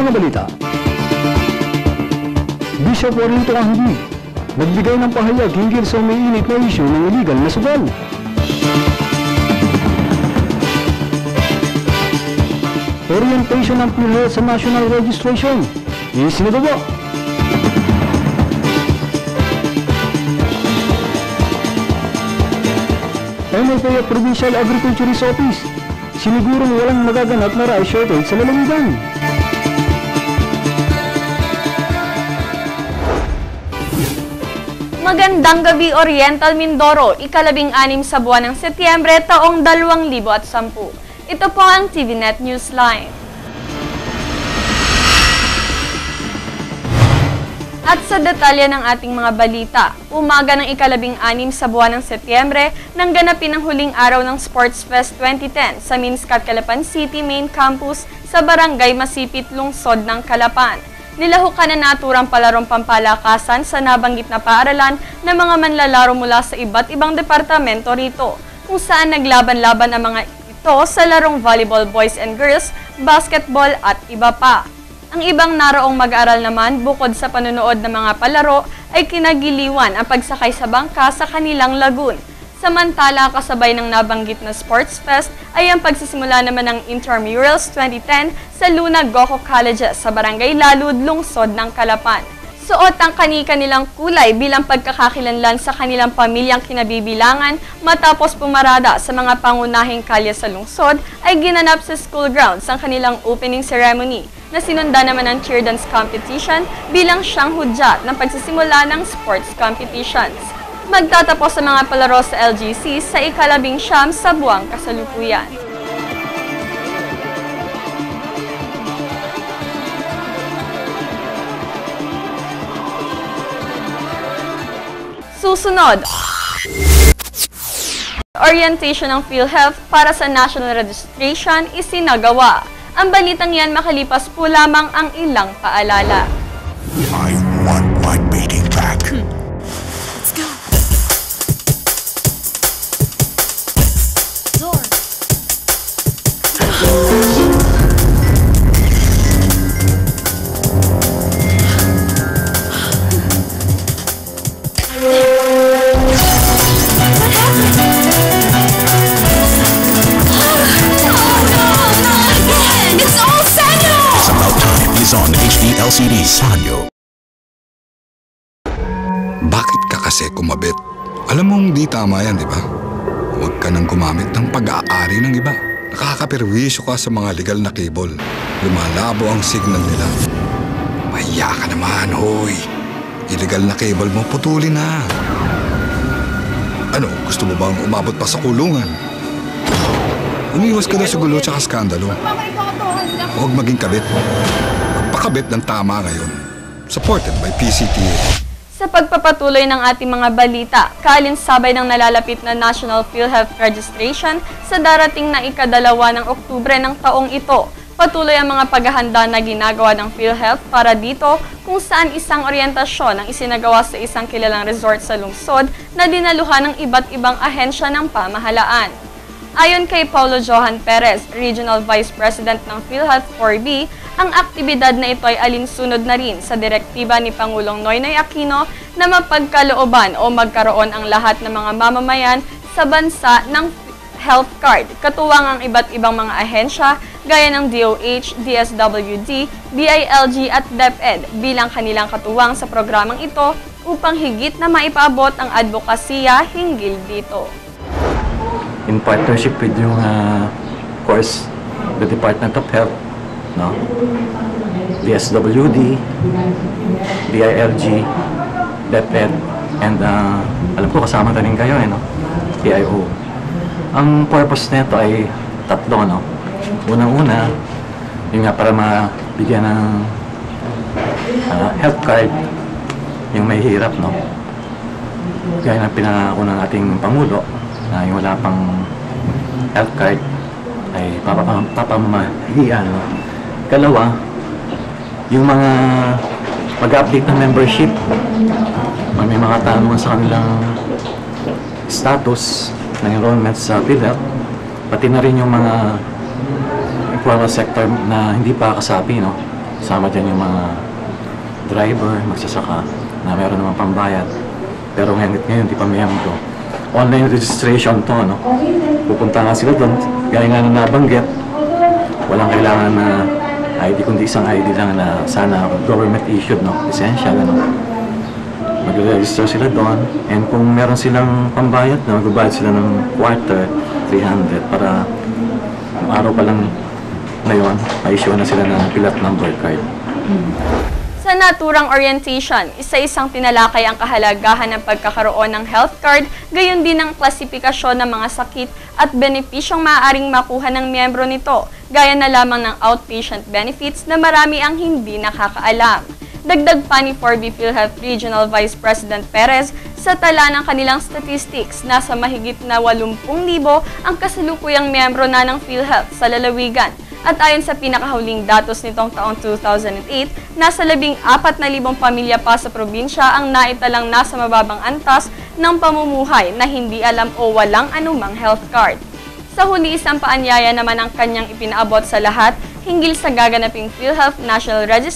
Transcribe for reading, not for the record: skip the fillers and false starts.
mga balita. Bishop Warlito Ahdi, nagbigay ng pahayag hinggil sa umiinit na isyu ng illegal na sugal. Orientation ng PhilHealth sa national registration, isinagawa. MFA at Provincial Agriculturist Office, sinigurong walang magaganap na rice shortage sa lalawigan. Magandang gabi, Oriental Mindoro, ika-16 sa buwan ng Setyembre taong 2010. Ito po ang TVNet Newsline. At sa detalye ng ating mga balita, umaga ng ika-16 sa buwan ng Setyembre nang ganapin ang huling araw ng Sports Fest 2010 sa Minskat, Calapan City Main Campus sa Barangay Masipit, Lungsod ng Calapan. Nilahukan na naturang palarong pampalakasan sa nabanggit na paaralan ng mga manlalaro mula sa iba't ibang departamento rito, kung saan naglaban-laban ang mga ito sa larong volleyball boys and girls, basketball at iba pa. Ang ibang naroong mag-aaral naman bukod sa panonood ng mga palaro ay kinagiliwan ang pagsakay sa bangka sa kanilang lagoon. Samantala, kasabay ng nabanggit na Sports Fest ay ang pagsisimula naman ng Intramurals 2010 sa Luna Goco Colleges sa Barangay Lalud, Lungsod ng Calapan. Suot ang kani-kanilang kulay bilang pagkakakilanlan sa kanilang pamilyang kinabibilangan matapos pumarada sa mga pangunahing kalye sa lungsod ay ginanap sa school grounds ang kanilang opening ceremony na sinunda naman ng cheer dance competition bilang siyang hudyat ng pagsisimula ng sports competitions. Magtatapos sa mga palaro sa LGC sa ika-19 sa buwang kasalukuyan. Susunod, orientation ng PhilHealth para sa national registration isinagawa. Ang balitang yan makalipas po lamang ang ilang paalala. I want my beating back. Let's go. Door. On HD LCD Sanyo. Bakit ka kasi kumabit? Alam mong di tama yan, di ba? Huwag ka nang gumamit ng pag-aari ng iba. Nakakaperwisyo ka sa mga legal na cable. Lumalabo ang signal nila. Mahiya ka naman, hoy. Illegal na cable mo, putulin na. Ano, gusto mo bang umabot pa sa kulungan? Umiwas ka na sa gulo tsaka skandalo. Huwag maging kabit. Pakabit ng tama ngayon. Supported by PCTA. Sa pagpapatuloy ng ating mga balita, kaalinsabay ng nalalapit na National PhilHealth Registration sa darating na ika-2 ng Oktubre ng taong ito, patuloy ang mga paghahanda na ginagawa ng PhilHealth para dito kung saan isang oryentasyon ang isinagawa sa isang kilalang resort sa lungsod na dinaluhan ng iba't ibang ahensya ng pamahalaan. Ayon kay Paulo Johan Perez, Regional Vice President ng PhilHealth 4B, ang aktibidad na ito ay alinsunod na rin sa direktiba ni Pangulong Noynoy Aquino na mapagkalooban o magkaroon ang lahat ng mga mamamayan sa bansa ng health card, katuwang ang iba't ibang mga ahensya gaya ng DOH, DSWD, DILG at DepEd bilang kanilang katuwang sa programang ito upang higit na maipaabot ang advokasya hinggil dito. In partnership with yung, of course, the Department of Health, no? DSWD, DILG, DepEd, and alam ko kasama na rin kayo, no? PIO. Ang purpose nito ay tatlo, no? Unang-una, yun nga para mabigyan ng health card yung may hirap, no? Gaya ng pinangako ng ating Pangulo, na yung wala pang health card ay papamamahigian. No? Kalawa, yung mga mag-update ng membership, may mga tanungan sa kanilang status ng enrollment sa PhilHealth, pati na rin yung mga informal sector na hindi pa kasapi, no? Kasama dyan yung mga driver, magsasaka, na meron naman pambayad. Pero ngayon, di pa miyembro. Online registration to, no? Pupunta nga sila doon, gaya nga na nabanggit. Walang kailangan na ID, kundi isang ID lang na sana government issued, no? Lisensya, gano'n. Mag-register sila doon. And kung meron silang pambayad, na magbabayad sila ng quarter, 300, para araw pa lang ngayon, ma-issue na sila ng pilat number card. Sa naturang orientation, isa-isang tinalakay ang kahalagahan ng pagkakaroon ng health card, gayon din ang klasifikasyon ng mga sakit at benepisyong maaaring makuha ng miyembro nito, gaya na lamang ng outpatient benefits na marami ang hindi nakakaalam. Dagdag pa ni 4B PhilHealth Regional Vice President Perez, sa tala ng kanilang statistics, nasa mahigit na 80,000 ang kasalukuyang miyembro na ng PhilHealth sa lalawigan. At ayon sa pinakahuling datos nitong taong 2008, nasa 14,000 pamilya pa sa probinsya ang naitalang nasa mababang antas ng pamumuhay na hindi alam o walang anumang health card. Sa huli, isang paanyaya naman ang kanyang ipinaabot sa lahat hinggil sa gaganaping PhilHealth National Registry